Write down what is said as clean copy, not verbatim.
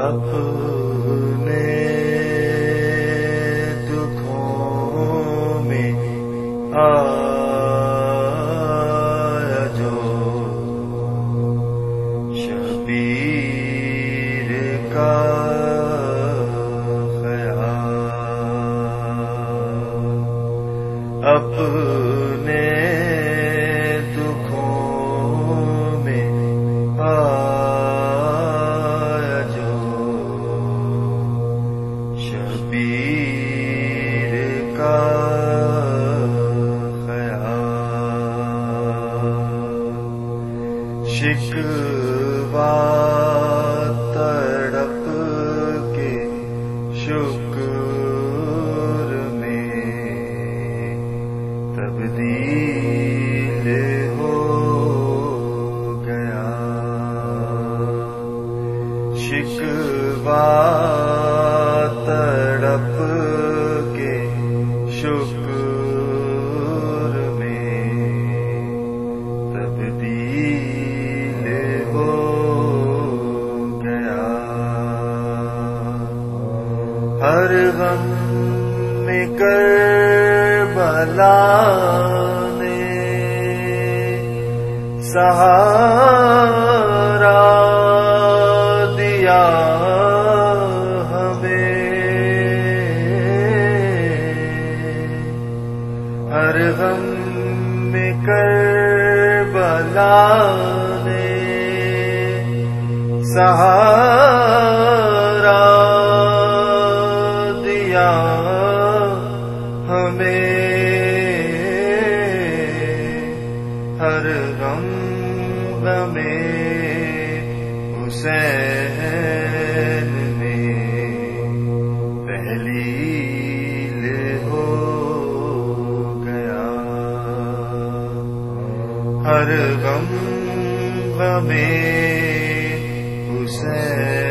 اپنے دکھوں میں آیا جو شبیر کا خیال، اپنے دکھوں میں آیا جو شبیر کا خیال، شکوہ تڑپ کے شکر میں تبدیل ہو گیا، شکوہ تڑپ کے شکر میں تبدیل ہو گیا، ہر غم میں کربلا نے سہارا دیا ہمیں، ہر غم میں کربلا نے سہارا دیا ہمیں، ہر غم میں حسین نے تحلیل ہو گیا، ہر غم میں حسین